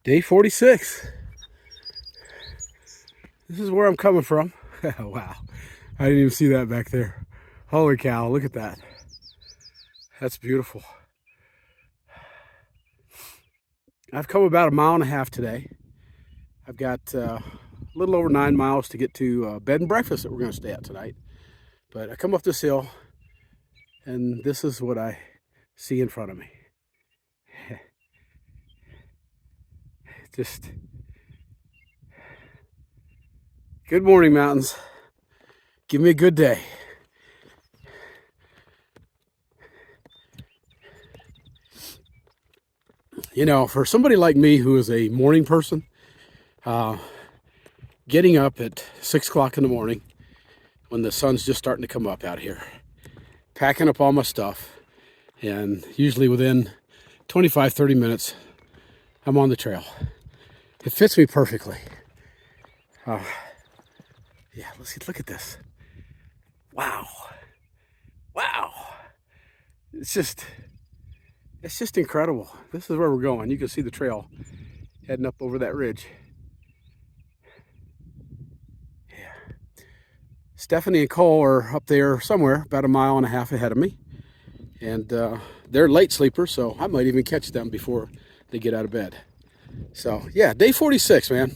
Day 46. This is where I'm coming from. Wow. I didn't even see that back there. Holy cow, look at that. That's beautiful. I've come about 1.5 miles today. I've got a little over 9 miles to get to bed and breakfast that we're going to stay at tonight. But I come up this hill, and this is what I see in front of me. Just good morning, mountains. Give me a good day. You know, for somebody like me who is a morning person, getting up at 6 o'clock in the morning when the sun's just starting to come up out here, packing up all my stuff, and usually within 25-30 minutes, I'm on the trail. It fits me perfectly. Yeah, look at this. Wow. Wow. It's just incredible. This is where we're going. You can see the trail heading up over that ridge. Yeah. Stephanie and Cole are up there somewhere about 1.5 miles ahead of me. And they're late sleepers, so I might even catch them before they get out of bed. So yeah, day 46, man.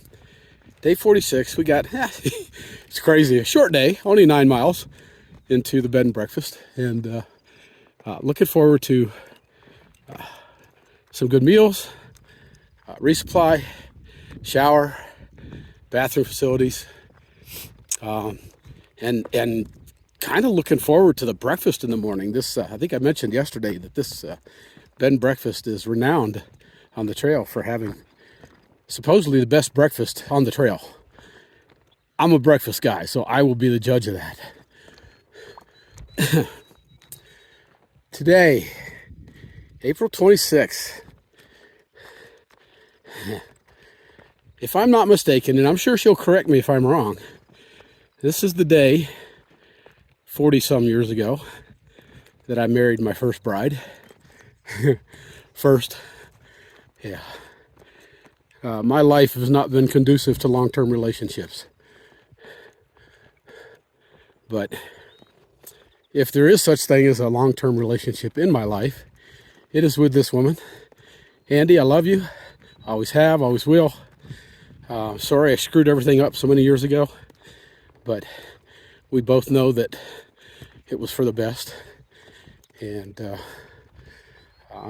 Day 46. We got, it's crazy, a short day, only 9 miles into the bed and breakfast. And looking forward to some good meals, resupply, shower, bathroom facilities, and kind of looking forward to the breakfast in the morning. This I think I mentioned yesterday that this bed and breakfast is renowned on the trail for having supposedly the best breakfast on the trail. I'm a breakfast guy, so I will be the judge of that. Today, April 26th. If I'm not mistaken, and I'm sure she'll correct me if I'm wrong, this is the day 40-some years ago that I married my first bride. First, yeah. My life has not been conducive to long-term relationships. But if there is such thing as a long-term relationship in my life, it is with this woman. Andy, I love you. Always have, always will. Sorry I screwed everything up so many years ago, but we both know that it was for the best. And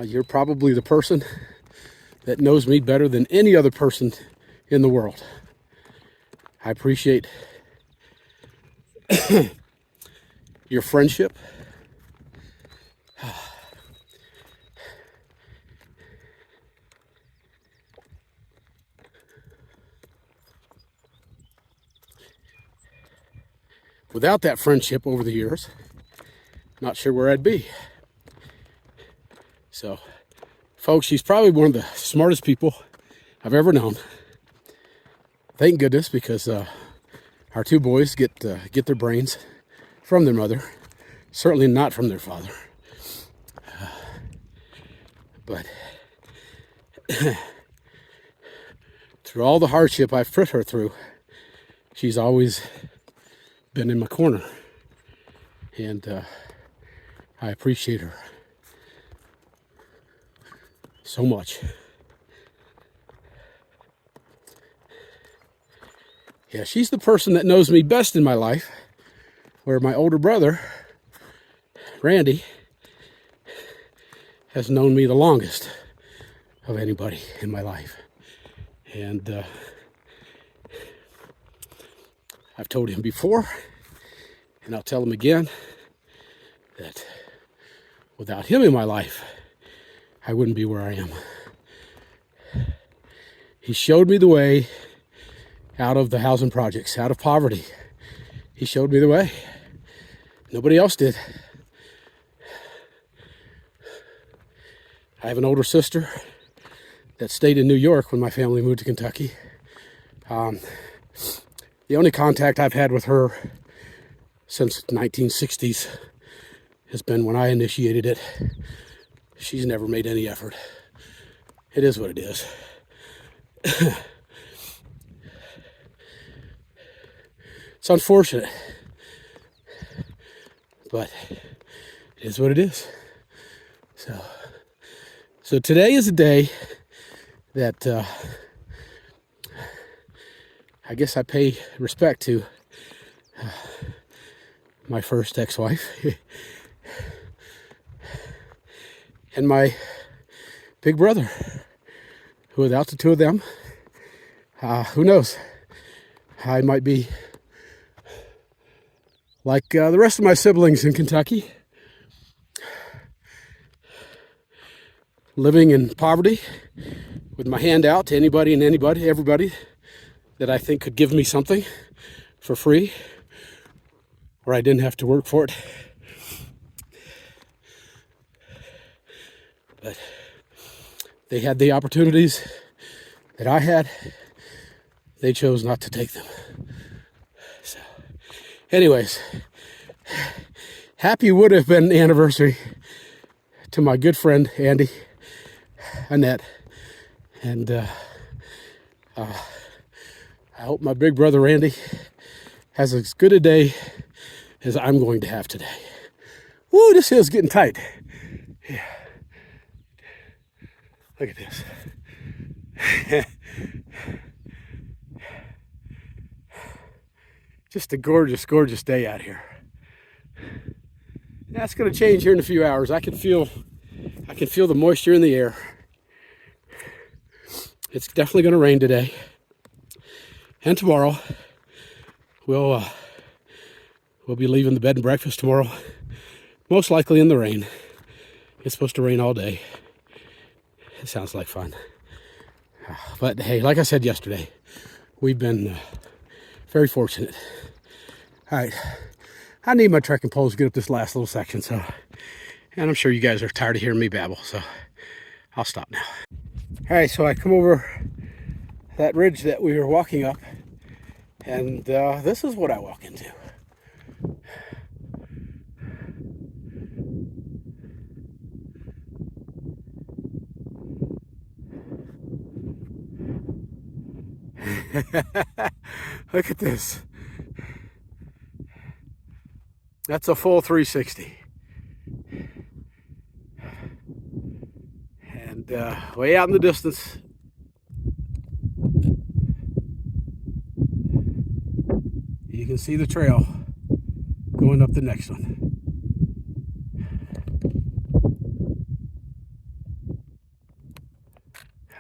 you're probably the person that knows me better than any other person in the world. I appreciate your friendship. Without that friendship over the years, not sure where I'd be. So, folks, she's probably one of the smartest people I've ever known. Thank goodness, because our two boys get their brains from their mother, certainly not from their father. But through all the hardship I've put her through, she's always been in my corner, and I appreciate her so much. Yeah, she's the person that knows me best in my life, where my older brother, Randy, has known me the longest of anybody in my life. And I've told him before, and I'll tell him again, that without him in my life, I wouldn't be where I am. He showed me the way out of the housing projects, out of poverty. He showed me the way. Nobody else did. I have an older sister that stayed in New York when my family moved to Kentucky. The only contact I've had with her since the 1960s has been when I initiated it. She's never made any effort. It is what it is. It's unfortunate, but it is what it is. So today is a day that I guess I pay respect to my first ex-wife and my big brother, who without the two of them, who knows, I might be like the rest of my siblings in Kentucky, living in poverty with my hand out to anybody and everybody that I think could give me something for free, or I didn't have to work for it. But they had the opportunities that I had. They chose not to take them. So, anyways, happy would have been anniversary to my good friend Andy, Annette, and I hope my big brother Randy has as good a day as I'm going to have today. Woo, this hill's getting tight. Yeah. Look at this. Just a gorgeous, gorgeous day out here. That's going to change here in a few hours. I can feel the moisture in the air. It's definitely going to rain today. And tomorrow, we'll be leaving the bed and breakfast tomorrow, most likely in the rain. It's supposed to rain all day. It sounds like fun. But hey, like I said yesterday, we've been very fortunate. All right, I need my trekking poles to get up this last little section, and I'm sure you guys are tired of hearing me babble, so I'll stop now. All right, so I come over that ridge that we were walking up, and this is what I walk into. Look at this. That's a full 360. And way out in the distance, you can see the trail going up the next one.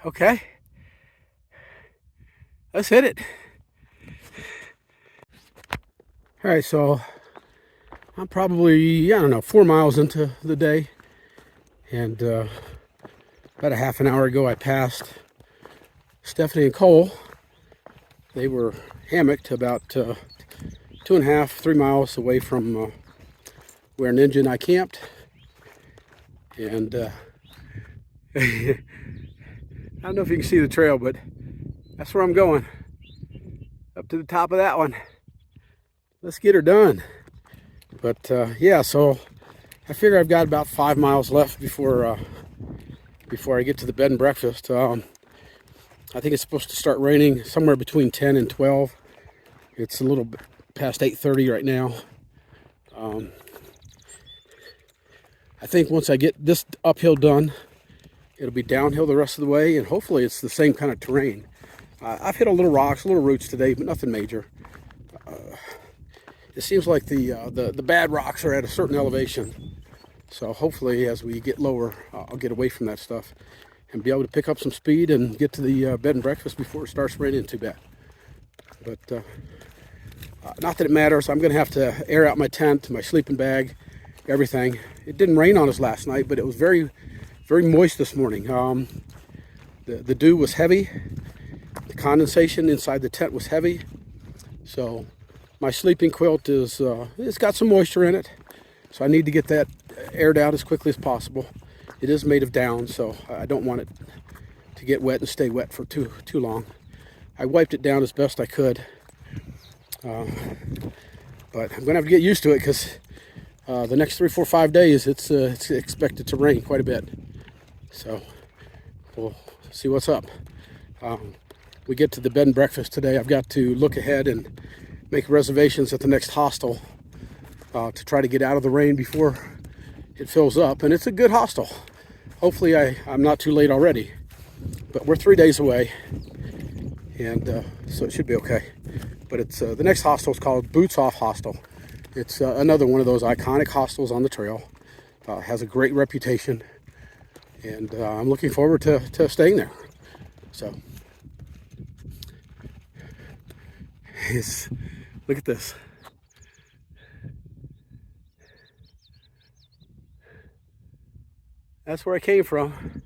Okay, let's hit it. All right, so I'm probably, I don't know, 4 miles into the day, and about a half an hour ago I passed Stephanie and Cole. They were hammocked about 2.5, 3 miles away from where Ninja and I camped, and I don't know if you can see the trail, but that's where I'm going, up to the top of that one. Let's get her done. But yeah, so I figure I've got about 5 miles left before I get to the bed and breakfast. I think it's supposed to start raining somewhere between 10 and 12. It's a little bit past 8:30 right now. I think once I get this uphill done, it'll be downhill the rest of the way, and hopefully it's the same kind of terrain. I've hit a little rocks, a little roots today, but nothing major. It seems like the bad rocks are at a certain elevation. So hopefully as we get lower, I'll get away from that stuff and be able to pick up some speed and get to the bed and breakfast before it starts raining too bad. But not that it matters. I'm going to have to air out my tent, my sleeping bag, everything. It didn't rain on us last night, but it was very, very moist this morning. The dew was heavy. The condensation inside the tent was heavy. So my sleeping quilt is, it's got some moisture in it. So I need to get that aired out as quickly as possible. It is made of down, so I don't want it to get wet and stay wet for too long. I wiped it down as best I could. But I'm gonna have to get used to it because the next 3, 4, 5 days it's expected to rain quite a bit. So we'll see what's up. we get to the bed and breakfast today, I've got to look ahead and make reservations at the next hostel to try to get out of the rain before it fills up. And it's a good hostel. Hopefully I'm not too late already, but we're 3 days away, and so it should be okay. But it's the next hostel is called Boots Off Hostel. It's another one of those iconic hostels on the trail. Has a great reputation, and I'm looking forward to staying there. So look at this. That's where I came from.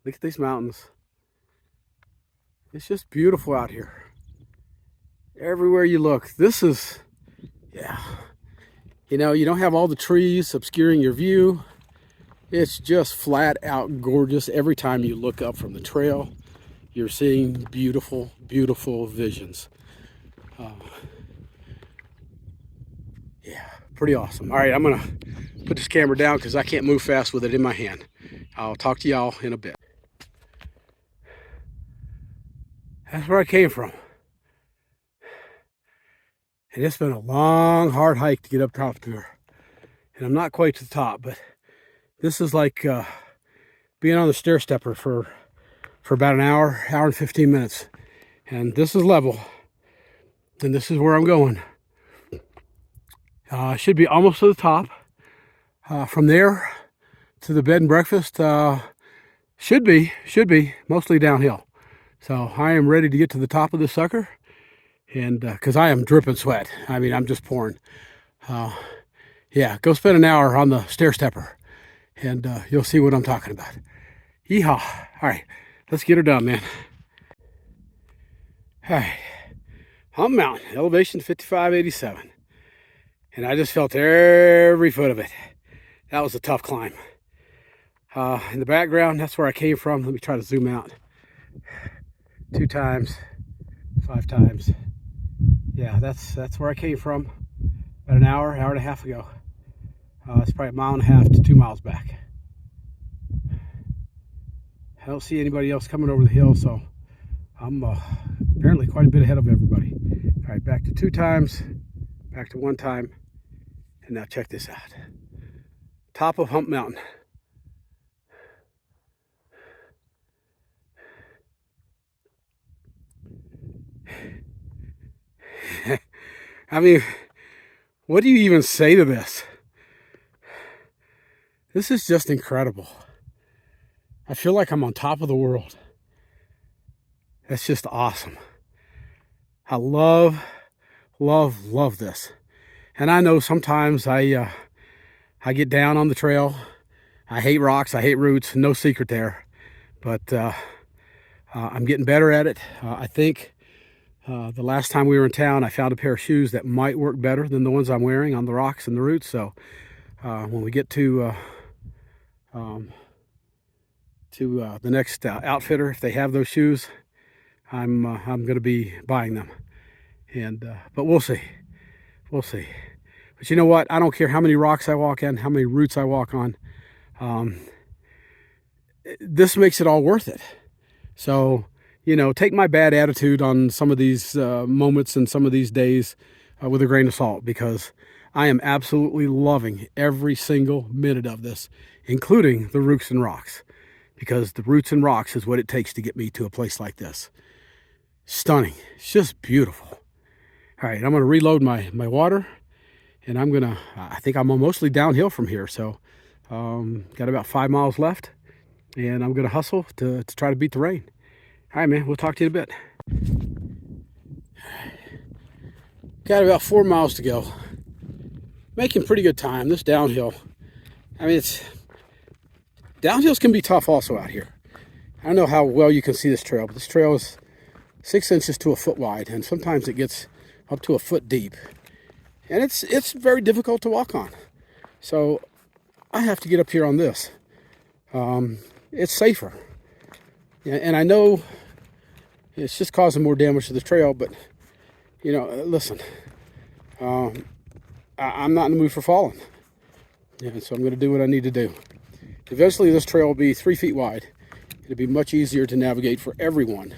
Look at these mountains. It's just beautiful out here. Everywhere you look, this is, yeah. You know, you don't have all the trees obscuring your view. It's just flat out gorgeous. Every time you look up from the trail, you're seeing beautiful, beautiful visions. Yeah, pretty awesome. All right, I'm gonna put this camera down because I can't move fast with it in my hand. I'll talk to y'all in a bit. That's where I came from. And it's been a long, hard hike to get up top here. And I'm not quite to the top, but this is like being on the stair stepper for about an hour and 15 minutes. And this is level. And this is where I'm going. I should be almost to the top. From there to the bed and breakfast should be mostly downhill. So I am ready to get to the top of this sucker. And because I am dripping sweat. I mean, I'm just pouring. Yeah, go spend an hour on the stair stepper, and you'll see what I'm talking about. Yeehaw. All right, let's get her done, man. All right, Hump Mountain, elevation 5587. And I just felt every foot of it. That was a tough climb. In the background, that's where I came from. Let me try to zoom out. 2 times, 5 times. Yeah, that's where I came from about an hour and a half ago. It's probably 1.5 miles to 2 miles back. I don't see anybody else coming over the hill, so I'm apparently quite a bit ahead of everybody. All right, back to 2 times, back to 1 time, and now check this out. Top of Hump Mountain. I mean, what do you even say to this? This is just incredible. I feel like I'm on top of the world. That's just awesome. I love this. And I know sometimes I get down on the trail. I hate rocks, I hate roots, no secret there. But I'm getting better at it. I think the last time we were in town, I found a pair of shoes that might work better than the ones I'm wearing on the rocks and the roots. So when we get to the next outfitter, if they have those shoes, I'm going to be buying them. And but we'll see. But you know what? I don't care how many rocks I walk in, how many roots I walk on. This makes it all worth it. So, you know, take my bad attitude on some of these moments and some of these days with a grain of salt, because I am absolutely loving every single minute of this, including the roots and rocks, because the roots and rocks is what it takes to get me to a place like this. Stunning. It's just beautiful. All right, I'm going to reload my water, and I think I'm mostly downhill from here. So got about 5 miles left, and I'm going to hustle to try to beat the rain. All right, man, we'll talk to you in a bit. Got about 4 miles to go. Making pretty good time. This downhill, I mean, downhills can be tough also out here. I don't know how well you can see this trail, but this trail is 6 inches to a foot wide, and sometimes it gets up to a foot deep. And it's very difficult to walk on. So I have to get up here on this. It's safer. And I know it's just causing more damage to the trail, but, you know, listen, I'm not in the mood for falling. And so I'm going to do what I need to do. Eventually this trail will be 3 feet wide, it'll be much easier to navigate for everyone,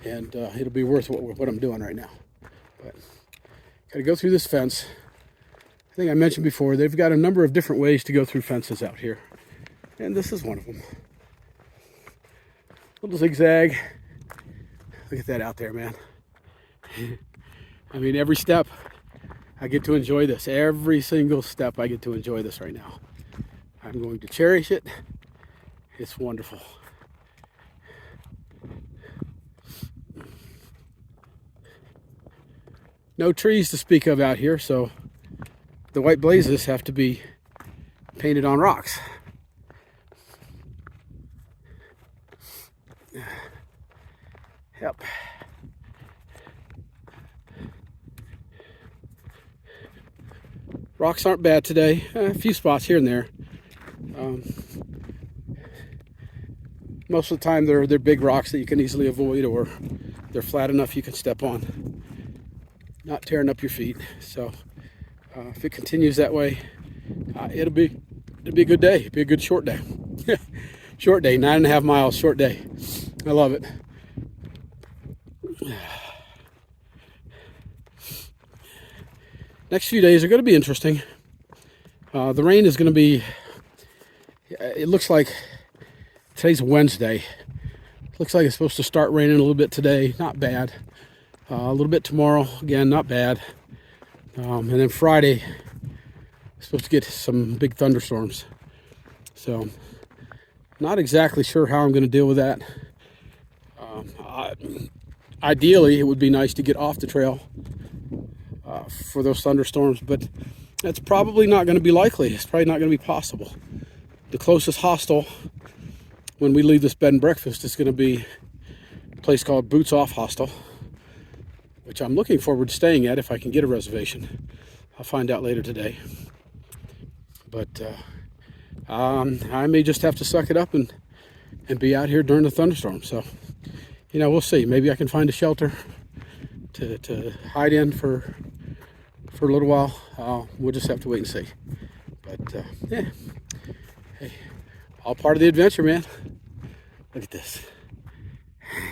and it'll be worth what I'm doing right now. But gotta go through this fence. I think I mentioned before, they've got a number of different ways to go through fences out here, and this is one of them. Little zigzag. Look at that out there, man. I mean, every step I get to enjoy this. Every single step I get to enjoy this right now. I'm going to cherish it. It's wonderful. No trees to speak of out here, so the white blazes have to be painted on rocks. Yep. Rocks aren't bad today. A few spots here and there. Most of the time they're big rocks that you can easily avoid, or they're flat enough you can step on, not tearing up your feet. So if it continues that way, it'll be a good day. It'll be a good short day. Short day, 9.5 miles, short day. I love it. Next few days are going to be interesting. The rain is going to be, it looks like today's Wednesday. Looks like it's supposed to start raining a little bit today. Not bad. A little bit tomorrow. Again, not bad. And then Friday, supposed to get some big thunderstorms. So, not exactly sure how I'm going to deal with that. Ideally, it would be nice to get off the trail for those thunderstorms, but that's probably not going to be likely. It's probably not going to be possible. The closest hostel when we leave this bed and breakfast is going to be a place called Boots Off Hostel, which I'm looking forward to staying at if I can get a reservation. I'll find out later today. But I may just have to suck it up and be out here during the thunderstorm. So, you know, we'll see. Maybe I can find a shelter to hide in for a little while. We'll just have to wait and see. But yeah, hey, all part of the adventure, man. Look at this.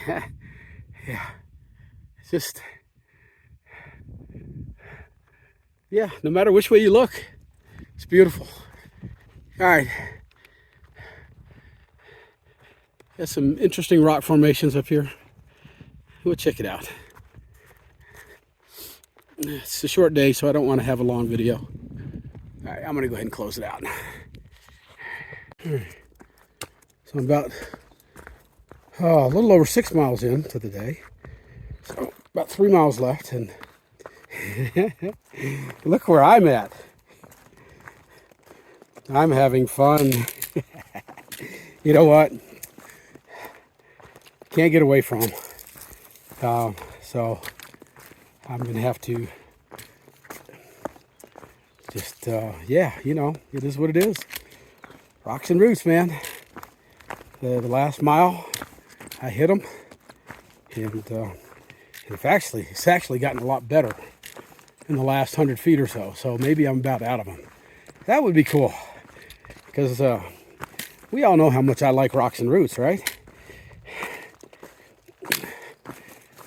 Yeah, it's just, yeah, no matter which way you look, it's beautiful. All right. Got some interesting rock formations up here. We'll check it out. It's a short day, so I don't want to have a long video. All right, I'm going to go ahead and close it out. So I'm about a little over 6 miles into the day. So about 3 miles left, and look where I'm at. I'm having fun. You know what? Can't get away from them. So I'm going to have to just, yeah, you know, it is what it is. Rocks and roots, man. The last mile, I hit them. And it's actually gotten a lot better in the last 100 feet or so. So maybe I'm about out of them. That would be cool. Because we all know how much I like rocks and roots, right?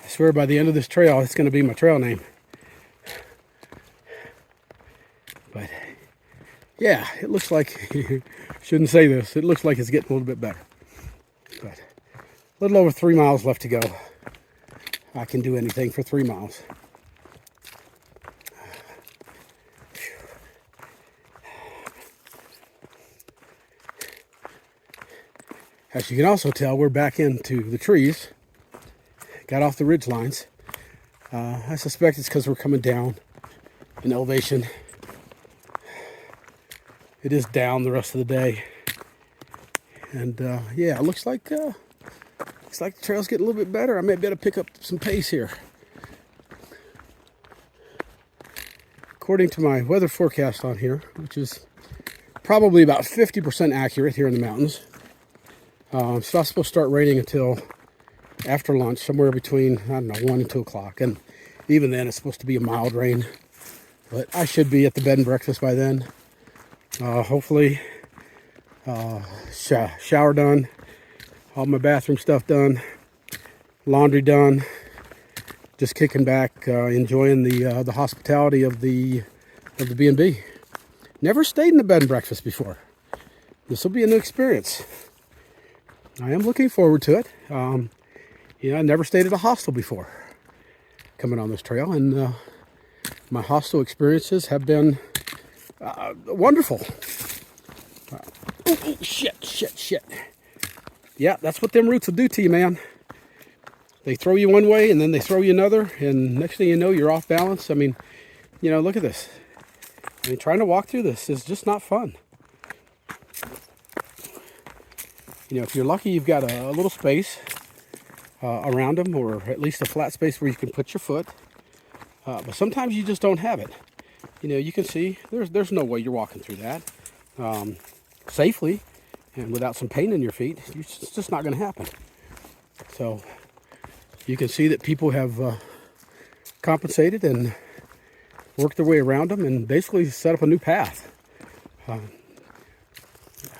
I swear by the end of this trail, it's going to be my trail name. But yeah, it looks like, shouldn't say this, it looks like it's getting a little bit better. But a little over 3 miles left to go. I can do anything for 3 miles. As you can also tell, we're back into the trees. Got off the ridge lines. I suspect it's because we're coming down in elevation. It is down the rest of the day. And yeah, it looks like the trail's getting a little bit better. I may be able to pick up some pace here. According to my weather forecast on here, which is probably about 50% accurate here in the mountains, it's not supposed to start raining until after lunch, somewhere between, I don't know, 1 and 2 o'clock. And even then, it's supposed to be a mild rain. But I should be at the bed and breakfast by then. Hopefully, shower done. All my bathroom stuff done, laundry done, just kicking back, enjoying the hospitality of the B&B. Never stayed in a bed and breakfast before. This will be a new experience. I am looking forward to it. I never stayed at a hostel before coming on this trail, and my hostel experiences have been wonderful. Shit. Yeah, that's what them roots will do to you, man. They throw you one way and then they throw you another, and next thing you know, you're off balance. I mean, look at this. I mean, trying to walk through this is just not fun. If you're lucky, you've got a little space around them, or at least a flat space where you can put your foot. But sometimes you just don't have it. You can see there's no way you're walking through that safely and without some pain in your feet. It's just not going to happen. So you can see that people have compensated and worked their way around them and basically set up a new path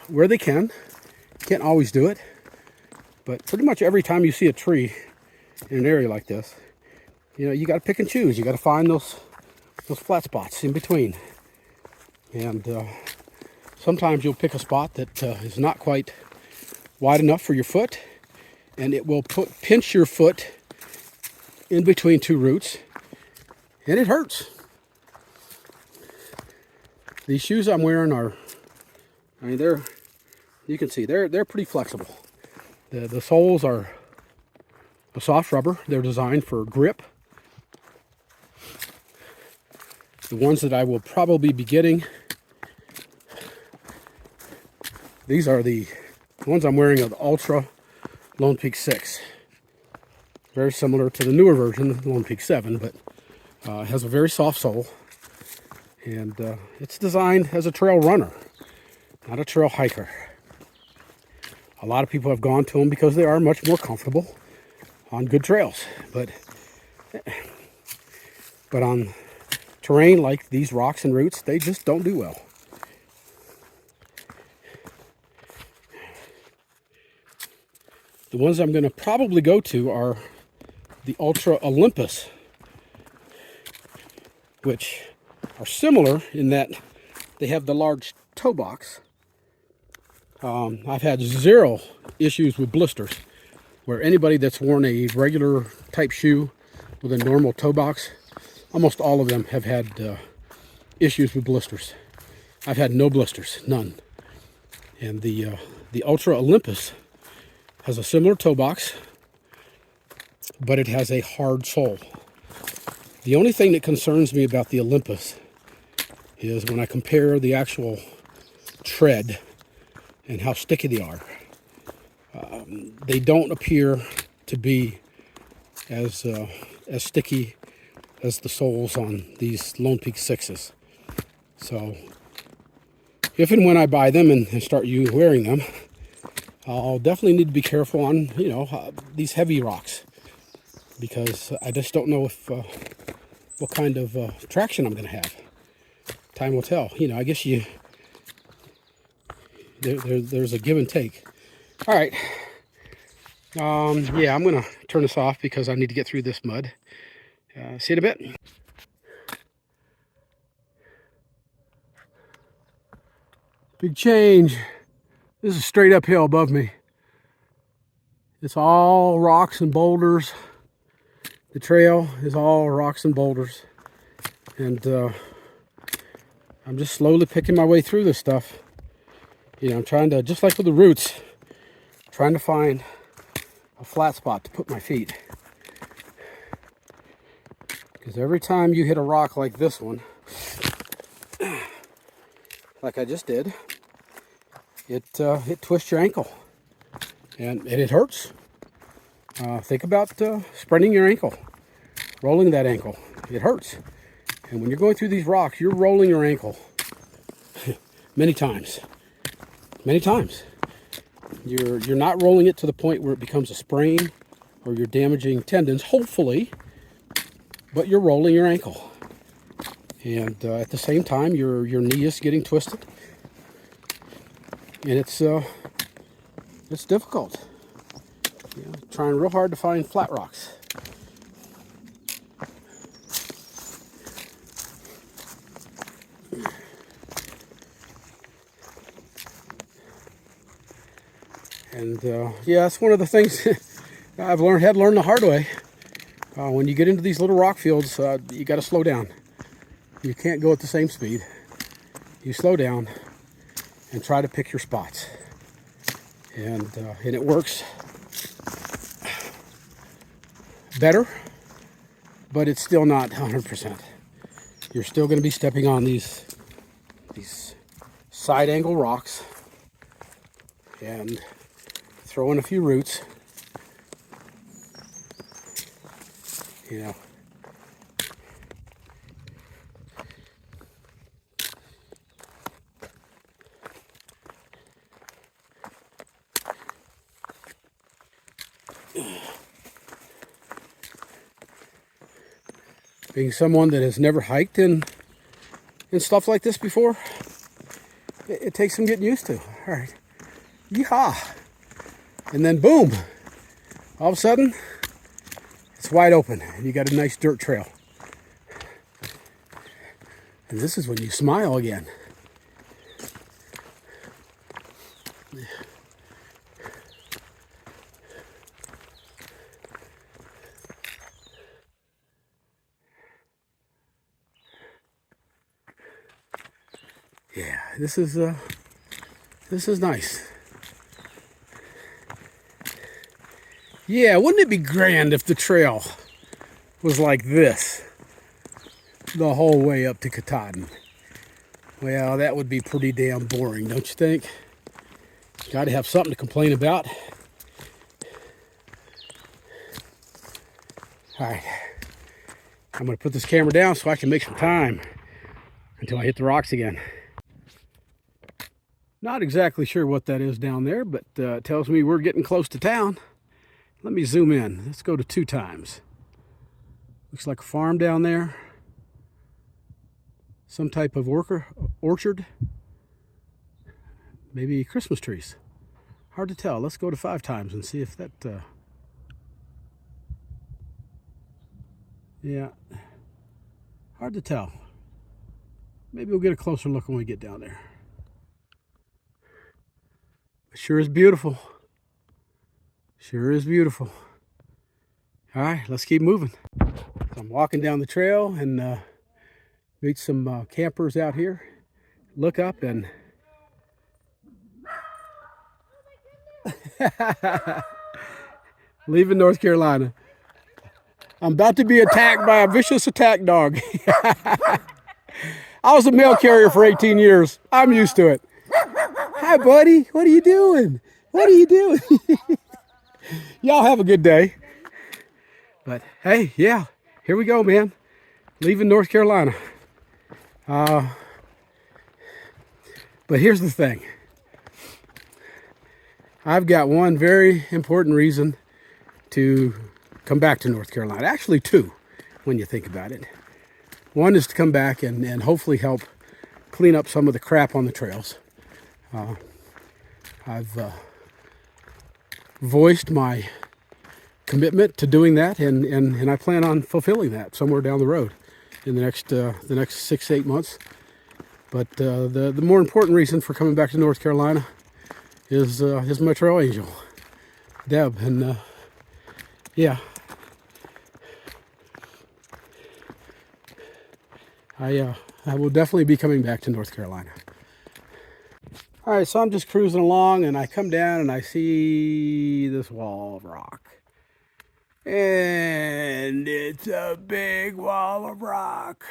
where they can. Can't always do it, but pretty much every time you see a tree in an area like this, you got to pick and choose. You got to find those flat spots in between, and sometimes you'll pick a spot that is not quite wide enough for your foot, and it will pinch your foot in between two roots, and it hurts. These shoes I'm wearing you can see they're pretty flexible. The soles are a soft rubber. They're designed for grip. The ones that I will probably be getting, these are the ones I'm wearing, of the Ultra Lone Peak 6. Very similar to the newer version, the Lone Peak 7, but it has a very soft sole. And it's designed as a trail runner, not a trail hiker. A lot of people have gone to them because they are much more comfortable on good trails. But on terrain like these rocks and roots, they just don't do well. The ones I'm going to probably go to are the Ultra Olympus, which are similar in that they have the large toe box. I've had zero issues with blisters, where anybody that's worn a regular type shoe with a normal toe box, almost all of them have had issues with blisters. I've had no blisters, none. And the Ultra Olympus has a similar toe box, but it has a hard sole. The only thing that concerns me about the Olympus is when I compare the actual tread and how sticky they are. They don't appear to be as sticky as the soles on these Lone Peak 6s. So if and when I buy them and start wearing them, I'll definitely need to be careful on these heavy rocks, because I just don't know if what kind of traction I'm going to have. Time will tell. I guess there's a give and take. All right. Yeah, I'm going to turn this off because I need to get through this mud. See you in a bit. Big change. This is straight uphill above me. It's all rocks and boulders. The trail is all rocks and boulders. And I'm just slowly picking my way through this stuff. I'm trying to, just like with the roots, trying to find a flat spot to put my feet. Because every time you hit a rock like this one, like I just did, it twists your ankle. And it hurts. Think about spraining your ankle, rolling that ankle. It hurts. And when you're going through these rocks, you're rolling your ankle many times. Many times. You're not rolling it to the point where it becomes a sprain or you're damaging tendons, hopefully, but you're rolling your ankle. And at the same time, your knee is getting twisted. And it's difficult. You know, trying real hard to find flat rocks. And yeah, that's one of the things I've had to learn the hard way. When you get into these little rock fields, you got to slow down. You can't go at the same speed. You slow down and try to pick your spots. And it works better, but it's still not 100%. You're still going to be stepping on these side angle rocks and throwing a few roots. You know, being someone that has never hiked in stuff like this before, it takes some getting used to. All right, yeehaw, and then boom, all of a sudden it's wide open and you got a nice dirt trail. And this is when you smile again. Yeah, this is nice. Yeah, wouldn't it be grand if the trail was like this the whole way up to Katahdin? Well, that would be pretty damn boring, don't you think? Got to have something to complain about. All right, I'm going to put this camera down so I can make some time until I hit the rocks again. Not exactly sure what that is down there, but it tells me we're getting close to town. Let me zoom in. Let's go to 2 times. Looks like a farm down there. Some type of orchard. Maybe Christmas trees. Hard to tell. Let's go to 5 times and see if that... Yeah. Hard to tell. Maybe we'll get a closer look when we get down there. It sure is beautiful. Sure is beautiful. All right, let's keep moving. So I'm walking down the trail and meet some campers out here. Look up and leaving North Carolina. I'm about to be attacked by a vicious attack dog. I was a mail carrier for 18 years. I'm used to it. Hi, buddy. What are you doing? What are you doing? Y'all have a good day. But hey, yeah, here we go, man. Leaving North Carolina. But here's the thing. I've got one very important reason to come back to North Carolina. Actually, 2, when you think about it. One is to come back and hopefully help clean up some of the crap on the trails. I've voiced my commitment to doing that, and I plan on fulfilling that somewhere down the road in the next 6-8 months. But the more important reason for coming back to North Carolina is my trail angel, Deb, and yeah, I will definitely be coming back to North Carolina. All right, so I'm just cruising along and I come down and I see this wall of rock. And it's a big wall of rock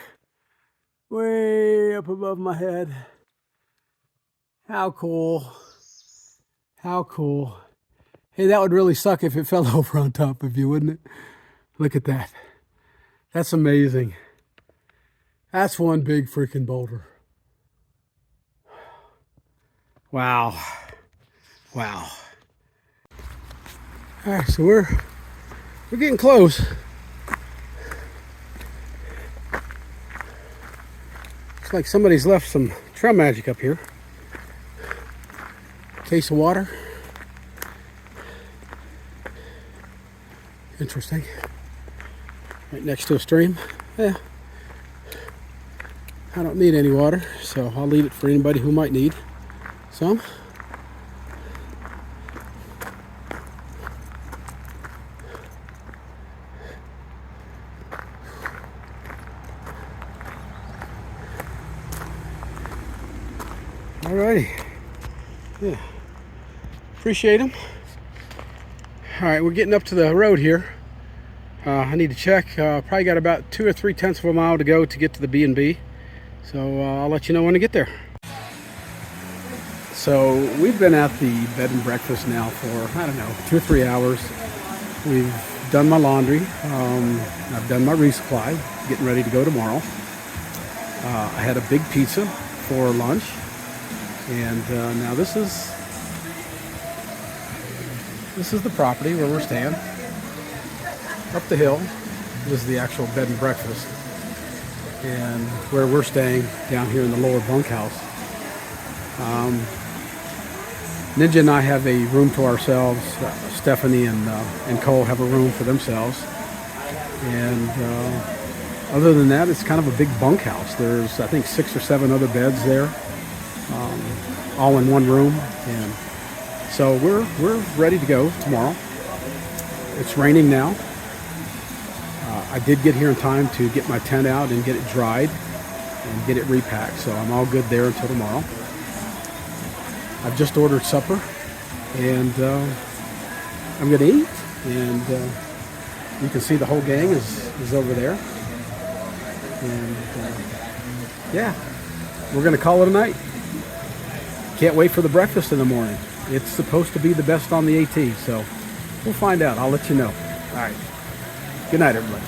way up above my head. How cool. How cool. Hey, that would really suck if it fell over on top of you, wouldn't it? Look at that. That's amazing. That's one big freaking boulder. Wow. Wow. All right, so we're getting close. Looks like somebody's left some trail magic up here. Case of water. Interesting. Right next to a stream. Yeah. I don't need any water, so I'll leave it for anybody who might need some. Alrighty. Yeah. Appreciate them. Alright, we're getting up to the road here. I need to check. Probably got about 2 or 3/10 of a mile to go to get to the B&B. So I'll let you know when I get there. So we've been at the bed and breakfast now for, I don't know, 2 or 3 hours. We've done my laundry. I've done my resupply, getting ready to go tomorrow. I had a big pizza for lunch. And now this is the property where we're staying. Up the hill, this is the actual bed and breakfast. And where we're staying down here in the lower bunkhouse. Ninja and I have a room to ourselves. Stephanie and Cole have a room for themselves. And other than that, it's kind of a big bunkhouse. There's, I think, 6 or 7 other beds there, all in one room. And so we're ready to go tomorrow. It's raining now. I did get here in time to get my tent out and get it dried and get it repacked, so I'm all good there until tomorrow. I've just ordered supper, and I'm going to eat, and you can see the whole gang is over there. And yeah, we're going to call it a night. Can't wait for the breakfast in the morning. It's supposed to be the best on the AT, so we'll find out. I'll let you know. All right. Good night, everybody.